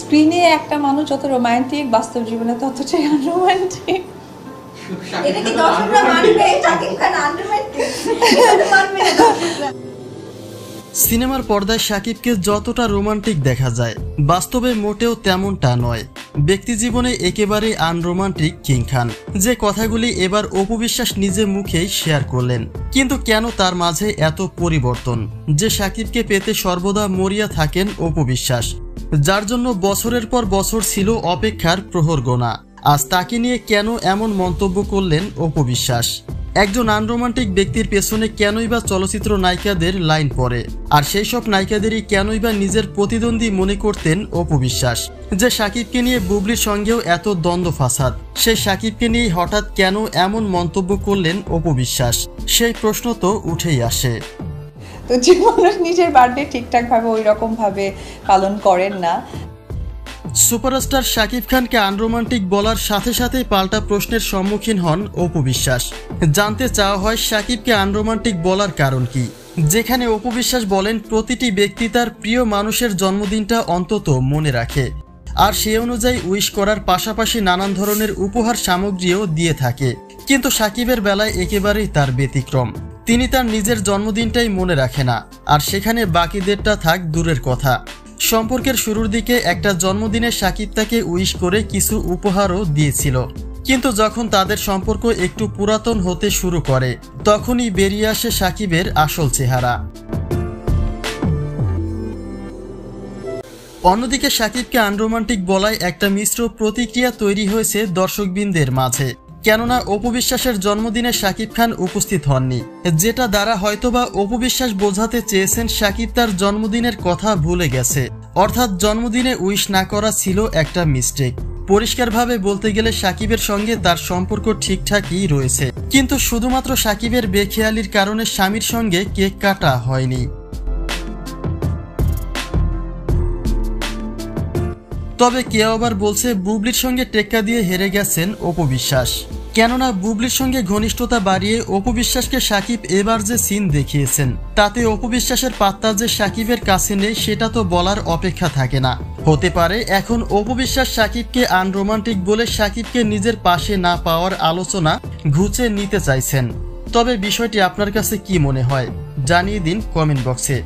স্ক্রিনে একটা মানুষ যত রোমান্টিক, বাস্তব জীবনে ততটাই আনরোমান্টিক। এটা কি দর্শকরা মানবে? শাকিব খান আনরোমান্টিক? এটা মানবে না দর্শকরা। সিনেমার পর্দায় শাকিবকে যতটা রোমান্টিক দেখা যায়, বাস্তবে মোটেও তেমনটা নয়। ব্যক্তি জীবনে একেবারে আনরোমান্টিক কিং খান, যে কথাগুলি এবার অপু বিশ্বাস নিজে মুখেই শেয়ার করলেন। কিন্তু কেন তার মাঝে এত পরিবর্তন, যে শাকিবকে পেতে সর্বদা মরিয়া থাকেন অপু বিশ্বাস, যার জন্য বছরের পর বছর ছিল অপেক্ষার প্রহর গোনা। আজ তাকে নিয়ে কেন এমন মন্তব্য করলেন অপু বিশ্বাস? একজন আনরোমান্টিক ব্যক্তির পেছনে কেনই বা চলচ্চিত্র নায়িকাদের লাইন পড়ে, আর সেই সব নায়িকাদেরই কেনই বা নিজের প্রতিদ্বন্দ্বী মনে করতেন অপু বিশ্বাস? যে শাকিবকে নিয়ে বুবলির সঙ্গেও এত দ্বন্দ্ব ফাসাদ, সেই শাকিবকে নিয়ে হঠাৎ কেন এমন মন্তব্য করলেন অপু বিশ্বাস? সেই প্রশ্ন তো উঠেই আসে। তো যে মানুষ নিজের বার্থডে ঠিকঠাকভাবে ওই রকমভাবে পালন করেন না। সুপারস্টার শাকিব খানকে আনরোমান্টিক বলার সাথে সাথেই পাল্টা প্রশ্নের সম্মুখীন হন অপু বিশ্বাস। জানতে চাওয়া হয় শাকিবকে আনরোমান্টিক বলার কারণ কি, যেখানে অপু বিশ্বাস বলেন প্রতিটি ব্যক্তি তার প্রিয় মানুষের জন্মদিনটা অন্তত মনে রাখে, আর সে অনুযায়ী উইশ করার পাশাপাশি নানান ধরনের উপহার সামগ্রীও দিয়ে থাকে। কিন্তু শাকিবের বেলায় একেবারেই তার ব্যতিক্রম। তিনি তার নিজের জন্মদিনটাই মনে রাখে না, আর সেখানে বাকিদেরটা থাক দূরের কথা। সম্পর্কের শুরুর দিকে একটা জন্মদিনে শাকিব তাকে উইশ করে কিছু উপহারও দিয়েছিল, কিন্তু যখন তাদের সম্পর্ক একটু পুরাতন হতে শুরু করে, তখনই বেরিয়ে আসে শাকিবের আসল চেহারা। অন্যদিকে শাকিবকে আনরোমান্টিক বলায় একটা মিশ্র প্রতিক্রিয়া তৈরি হয়েছে দর্শকবৃন্দের মাঝে। কেননা অপু বিশ্বাসের জন্মদিনে শাকিব খান উপস্থিত হননি, যেটা দ্বারা হয়তোবা অপু বিশ্বাস বোঝাতে চেয়েছেন শাকিব তার জন্মদিনের কথা ভুলে গেছে, অর্থাৎ জন্মদিনে উইশ না করা ছিল একটা মিস্টেক। পরিষ্কারভাবে বলতে গেলে শাকিবের সঙ্গে তার সম্পর্ক ঠিকঠাকই রয়েছে, কিন্তু শুধুমাত্র শাকিবের বেখেয়ালির কারণে স্বামীর সঙ্গে কেক কাটা হয়নি। তবে কেউ আবার বলছে বুবলির সঙ্গে টেক্কা দিয়ে হেরে গেছেন অপু বিশ্বাস। কেননা বুবলির সঙ্গে ঘনিষ্ঠতা বাড়িয়ে অপু বিশ্বাসকে শাকিব এবার যে সিন দেখিয়েছেন, তাতে অপু বিশ্বাসের পাত্তা যে শাকিবের কাছে নেই সেটা তো বলার অপেক্ষা থাকে না। হতে পারে এখন অপু বিশ্বাস শাকিবকে আনরোমান্টিক বলে শাকিবকে নিজের পাশে না পাওয়ার আলোচনা ঘুচে নিতে চাইছেন। তবে বিষয়টি আপনার কাছে কি মনে হয় জানিয়ে দিন কমেন্ট বক্সে।